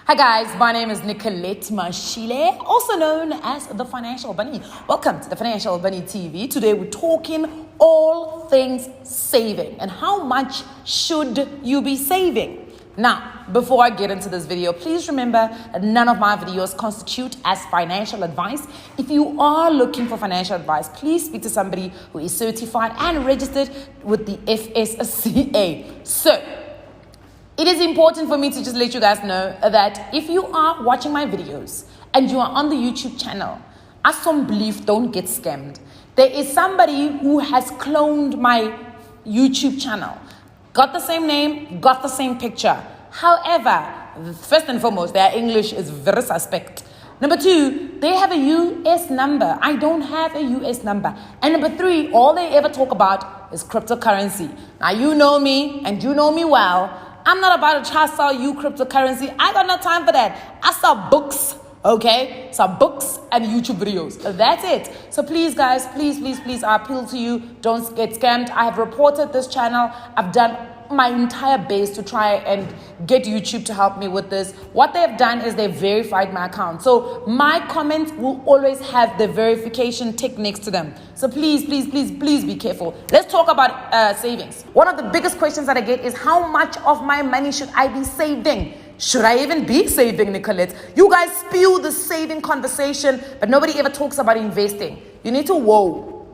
Hi guys, my name is Nicolette Mashile, also known as the Financial Bunny. Welcome to the Financial Bunny TV. Today we're talking all things saving and how much should you be saving. Now, before I get into this video, please remember that none of my videos constitute as financial advice. If you are looking for financial advice, please speak to somebody who is certified and registered with the FSCA. So, it is important for me to just let you guys know that if you are watching my videos and you are on the YouTube channel, assume don't get scammed. There is somebody who has cloned my YouTube channel. Got the same name, got the same picture. However, first and foremost, their English is very suspect. Number two, they have a US number. I don't have a US number. And number three, all they ever talk about is cryptocurrency. Now, you know me and you know me well. I'm not about to try to sell you cryptocurrency. I got no time for that. I sell books, okay? So books and YouTube videos. That's it. So please, guys, please, I appeal to you. Don't get scammed. I have reported this channel. I've done my entire best to try and get YouTube to help me with this. What they've done is they've verified my account. So my comments will always have the verification tick next to them. So please be careful. Let's talk about savings. One of the biggest questions that I get is how much of my money should I be saving? Should I even be saving, Nicolette? You guys spew the saving conversation, but nobody ever talks about investing. You need to whoa.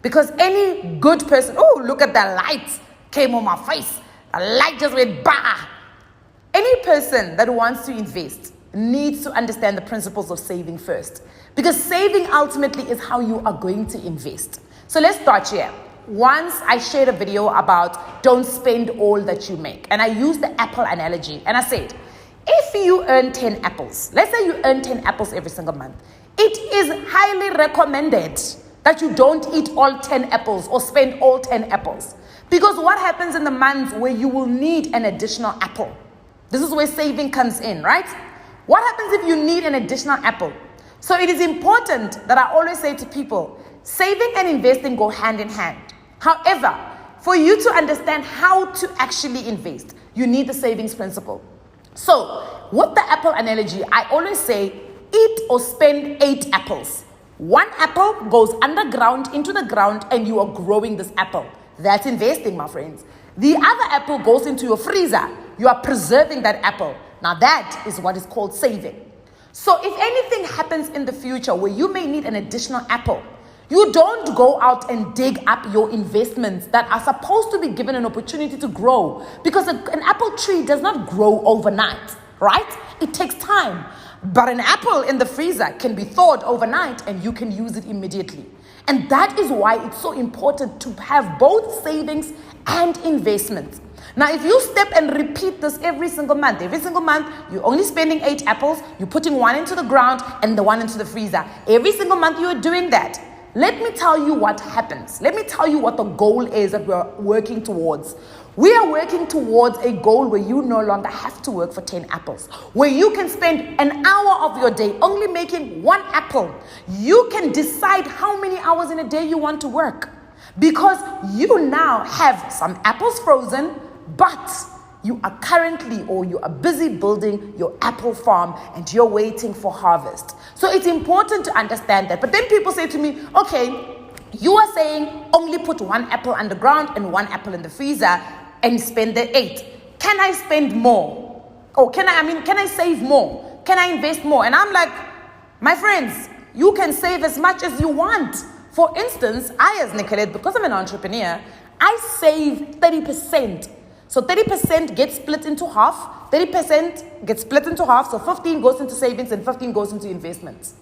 Because any good person, oh, look at that light came on my face. A light just went bah. Any person that wants to invest needs to understand the principles of saving first. Because saving ultimately is how you are going to invest. So let's start here. Once I shared a video about don't spend all that you make. And I used the apple analogy. And I said, if you earn 10 apples, let's say you earn 10 apples every single month, it is highly recommended that you don't eat all 10 apples or spend all 10 apples. Because what happens in the months where you will need an additional apple? This is where saving comes in, right? What happens if you need an additional apple? So it is important that I always say to people, saving and investing go hand in hand. However, for you to understand how to actually invest, you need the savings principle. So with the apple analogy, I always say, eat or spend 8 apples. 1 apple goes underground into the ground and you are growing this apple. That's investing, my friends. The other apple goes into your freezer. You are preserving that apple. Now that is what is called saving. So if anything happens in the future where you may need an additional apple, you don't go out and dig up your investments that are supposed to be given an opportunity to grow. Because an apple tree does not grow overnight, right? It takes time. But an apple in the freezer can be thawed overnight and you can use it immediately. And that is why it's so important to have both savings and investments. Now, if you step and repeat this every single month, you're only spending 8 apples, you're putting 1 into the ground and the 1 into the freezer. Every single month you are doing that. Let me tell you what happens. Let me tell you what the goal is that we're working towards. We are working towards a goal where you no longer have to work for 10 apples, where you can spend an hour of your day only making 1 apple. You can decide how many hours in a day you want to work because you now have some apples frozen, but you are currently or you are busy building your apple farm and you're waiting for harvest. So it's important to understand that. But then people say to me, okay, you are saying only put 1 apple underground and 1 apple in the freezer and spend the 8. Can I spend more? Or can I save more? Can I invest more? And I'm like, my friends, you can save as much as you want. For instance, I as Nicolette, because I'm an entrepreneur, I save 30%. So 30% gets split into half. 30% gets split into half. So 15 goes into savings and 15 goes into investments.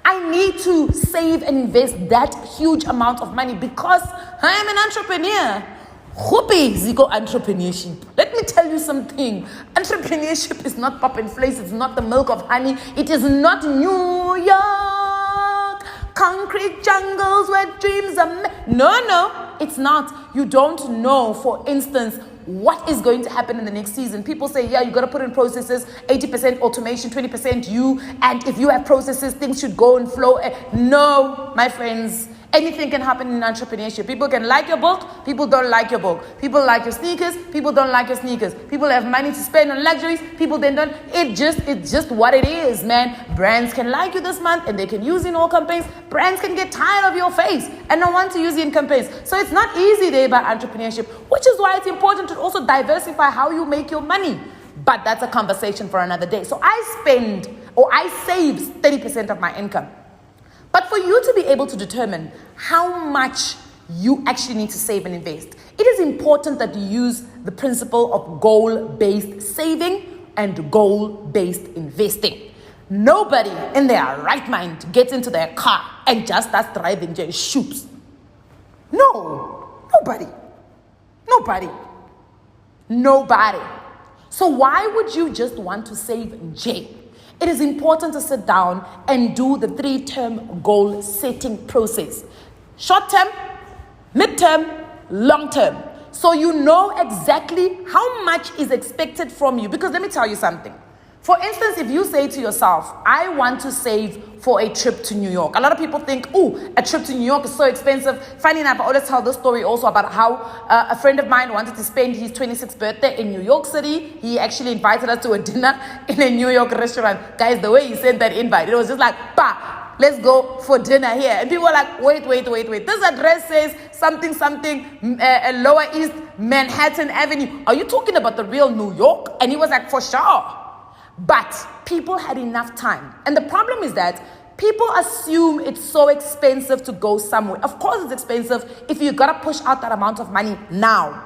I need to save and invest that huge amount of money because I am an entrepreneur. Hoppy Zico entrepreneurship. Let me tell you something. Entrepreneurship is not pop and flakes. It's not the milk of honey. It is not New York. Concrete jungles where dreams are No, it's not. You don't know, for instance, what is going to happen in the next season. People say, yeah, you got to put in processes, 80% automation, 20% you. And if you have processes, things should go and flow. No, my friends. Anything can happen in entrepreneurship. People can like your book, people don't like your book. People like your sneakers, people don't like your sneakers. People have money to spend on luxuries, people then don't. It's just what it is, man. Brands can like you this month and they can use you in all campaigns. Brands can get tired of your face and don't want to use you in campaigns. So it's not easy there by entrepreneurship, which is why it's important to also diversify how you make your money. But that's a conversation for another day. So I save 30% of my income. But for you to be able to determine how much you actually need to save and invest, it is important that you use the principle of goal-based saving and goal-based investing. Nobody in their right mind gets into their car and just starts driving just shoots. No, nobody. So why would you just want to save J? It is important to sit down and do the 3-term goal setting process. Short term, mid-term, long term. So you know exactly how much is expected from you. Because let me tell you something. For instance, if you say to yourself, I want to save for a trip to New York. A lot of people think, a trip to New York is so expensive. Funny enough, I always tell this story also about how a friend of mine wanted to spend his 26th birthday in New York City. He actually invited us to a dinner in a New York restaurant. Guys, the way he sent that invite, it was just like, let's go for dinner here. And people were like, wait. This address says something, Lower East Manhattan Avenue. Are you talking about the real New York? And he was like, for sure. But people had enough time. And the problem is that people assume it's so expensive to go somewhere. Of course it's expensive if you gotta push out that amount of money now,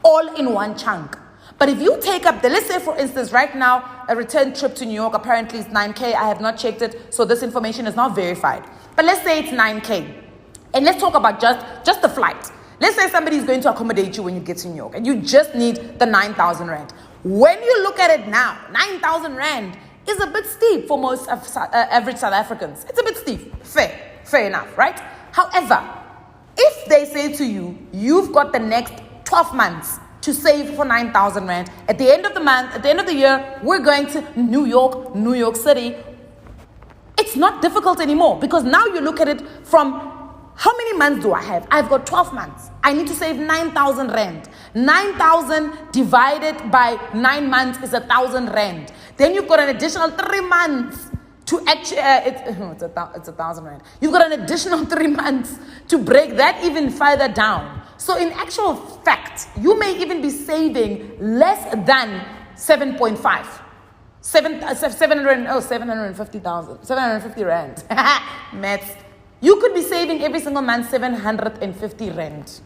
all in one chunk. But if you take up let's say for instance, right now, a return trip to New York apparently is 9K. I have not checked it, so this information is not verified. But let's say it's 9K. And let's talk about just the flight. Let's say somebody is going to accommodate you when you get to New York and you just need the 9,000 rand. When you look at it now, 9,000 rand is a bit steep for most average South Africans. It's a bit steep. Fair enough, right? However, if they say to you, you've got the next 12 months to save for 9,000 rand, at the end of the month, at the end of the year, we're going to New York City. It's not difficult anymore because now you look at it from how many months do I have? I've got 12 months. I need to save 9,000 rand. 9,000 divided by 9 months is 1,000 rand. Then you've got an additional 3 months to actually, it's 1,000 rand. You've got an additional 3 months to break that even further down. So in actual fact, you may even be saving less than 7.5. 750 rand. Maths. You could be saving every single month 750 rand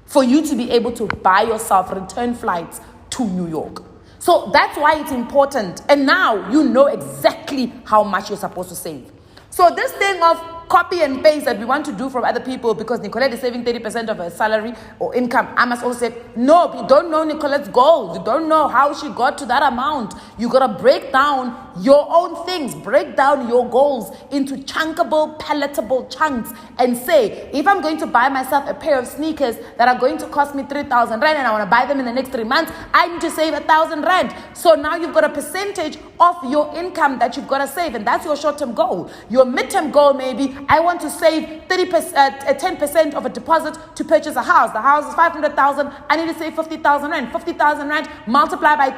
for you to be able to buy yourself return flights to New York. So that's why it's important. And now you know exactly how much you're supposed to save. So this thing of copy and paste that we want to do from other people because Nicolette is saving 30% of her salary or income, I must also say, no, you don't know Nicolette's goals. You don't know how she got to that amount. You got to break down your own things. Break down your goals into chunkable, palatable chunks and say, if I'm going to buy myself a pair of sneakers that are going to cost me 3,000 rand and I want to buy them in the next 3 months, I need to save 1,000 rand. So now you've got a percentage of your income that you've got to save, and that's your short-term goal. Your midterm goal may be, I want to save 10% of a deposit to purchase a house. The house is 500,000. I need to save 50,000 rand. 50,000 rand multiplied by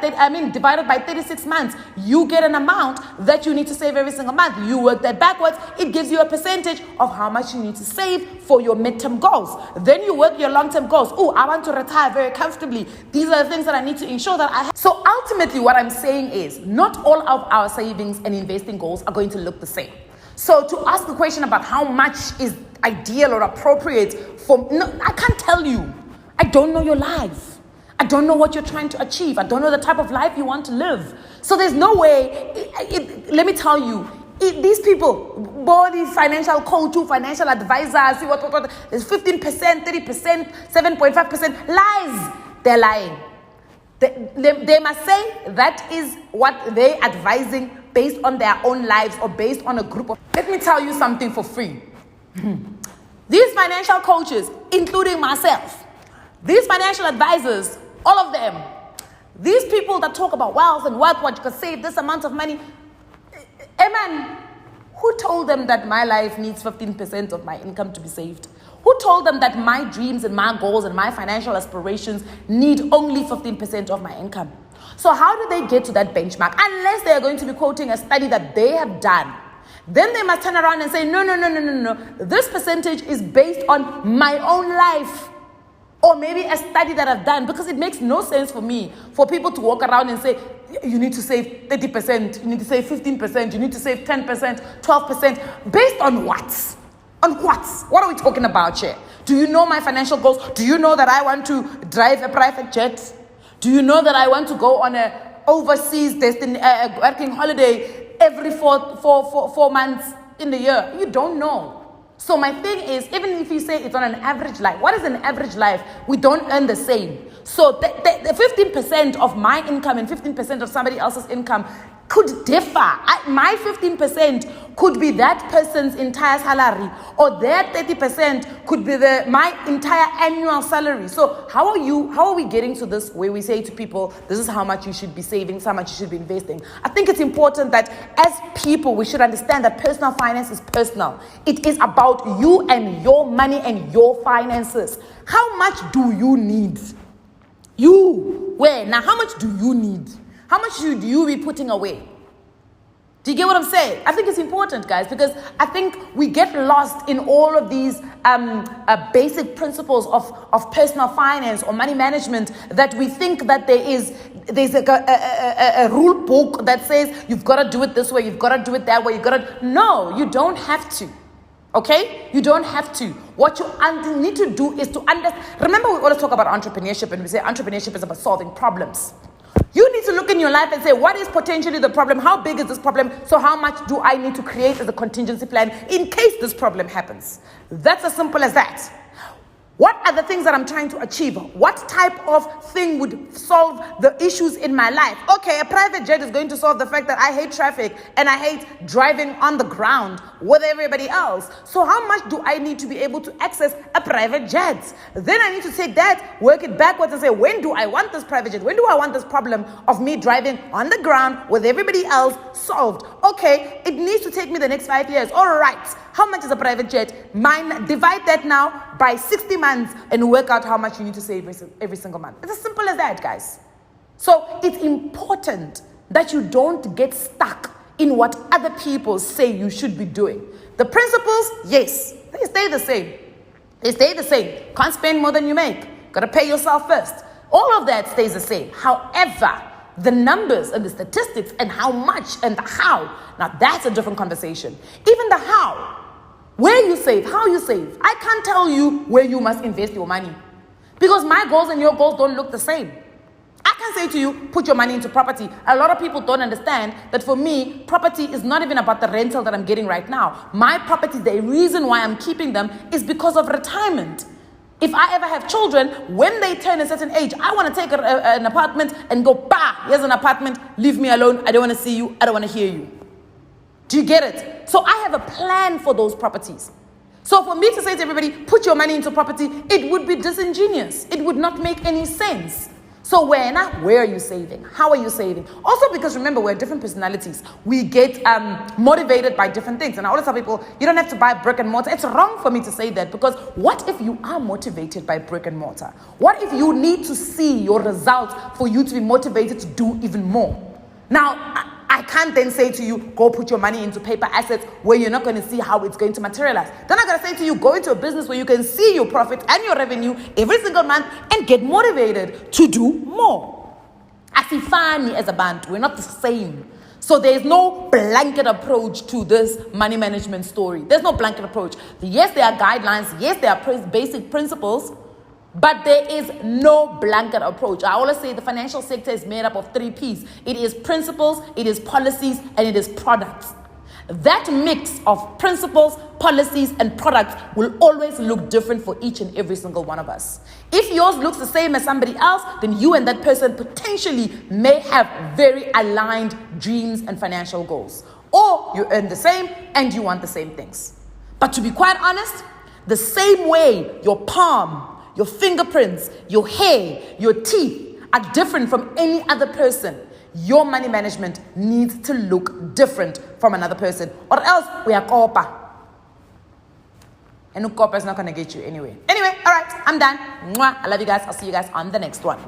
divided by 36 months. You get an amount that you need to save every single month. You work that backwards. It gives you a percentage of how much you need to save for your midterm goals. Then you work your long-term goals. I want to retire very comfortably. These are the things that I need to ensure that I have. So ultimately what I'm saying is not all of our savings and investing goals are going to look the same. So to ask the question about how much is ideal or appropriate I can't tell you. I don't know your life. I don't know what you're trying to achieve. I don't know the type of life you want to live. So there's no way, let me tell you, these people, body financial coach, financial advisors, there's 15%, 30%, 7.5%, lies. They're lying. They must say that is what they're advising based on their own lives or based on a group of. Let me tell you something for free. These financial coaches, including myself, these financial advisors, all of them, these people that talk about wealth and what you can save this amount of money, man, who told them that my life needs 15% of my income to be saved? Who told them that my dreams and my goals and my financial aspirations need only 15% of my income? So how do they get to that benchmark? Unless they are going to be quoting a study that they have done. Then they must turn around and say, no. This percentage is based on my own life. Or maybe a study that I've done, because it makes no sense for me for people to walk around and say, you need to save 30%, you need to save 15%, you need to save 10%, 12%. Based on what? On what? What are we talking about here? Do you know my financial goals? Do you know that I want to drive a private jet? Do you know that I want to go on an overseas working holiday every four months in the year? You don't know. So my thing is, even if you say it's on an average life, what is an average life? We don't earn the same. So the 15% of my income and 15% of somebody else's income could differ. My 15% could be that person's entire salary, or their 30% could be my entire annual salary. So how are we getting to this where we say to people, this is how much you should be saving, this is how much you should be investing? I think it's important that as people, we should understand that personal finance is personal. It is about you and your money and your finances. How much do you need? Now how much do you need? How much should you be putting away? Do you get what I'm saying? I think it's important, guys, because I think we get lost in all of these basic principles of personal finance or money management, that we think that there's a rule book that says you've got to do it this way, you've got to do it that way, No, you don't have to. Okay? You don't have to. What you need to do is to understand. Remember, we always talk about entrepreneurship, and we say entrepreneurship is about solving problems. You need to look in your life and say, what is potentially the problem? How big is this problem? So how much do I need to create as a contingency plan in case this problem happens? That's as simple as that. What are the things that I'm trying to achieve? What type of thing would solve the issues in my life? Okay, a private jet is going to solve the fact that I hate traffic and I hate driving on the ground with everybody else. So how much do I need to be able to access a private jet? Then I need to take that, work it backwards and say, when do I want this private jet? When do I want this problem of me driving on the ground with everybody else solved? Okay, it needs to take me the next 5 years. All right. How much is a private jet? Divide that now by 60 months and work out how much you need to save every single month. It's as simple as that, guys. So it's important that you don't get stuck in what other people say you should be doing. The principles, yes, they stay the same. They stay the same. Can't spend more than you make. Got to pay yourself first. All of that stays the same. However, the numbers and the statistics and how much and the how, now that's a different conversation. Even the how. Where you save, how you save. I can't tell you where you must invest your money, because my goals and your goals don't look the same. I can say to you, put your money into property. A lot of people don't understand that for me, property is not even about the rental that I'm getting right now. My properties, the reason why I'm keeping them is because of retirement. If I ever have children, when they turn a certain age, I want to take an apartment and go, here's an apartment, leave me alone, I don't want to see you, I don't want to hear you. Do you get it? So I have a plan for those properties. So for me to say to everybody, put your money into property, it would be disingenuous. It would not make any sense. So where are you saving? How are you saving? Also, because remember, we're different personalities. We get motivated by different things. And I always tell people, you don't have to buy brick and mortar. It's wrong for me to say that, because what if you are motivated by brick and mortar? What if you need to see your results for you to be motivated to do even more? Now, I can't then say to you, go put your money into paper assets where you're not going to see how it's going to materialize. Then I'm going to say to you, go into a business where you can see your profit and your revenue every single month and get motivated to do more. Asifani as a band, we're not the same. So there's no blanket approach to this money management story. There's no blanket approach. Yes, there are guidelines. Yes, there are basic principles. But there is no blanket approach. I always say the financial sector is made up of 3 P's. It is principles, it is policies, and it is products. That mix of principles, policies, and products will always look different for each and every single one of us. If yours looks the same as somebody else, then you and that person potentially may have very aligned dreams and financial goals. Or you earn the same and you want the same things. But to be quite honest, the same way your palm, your fingerprints, your hair, your teeth are different from any other person, your money management needs to look different from another person, or else we are kopa. And Ukopa is not going to get you anywhere. Anyway, all right, I'm done. Mwah. I love you guys. I'll see you guys on the next one.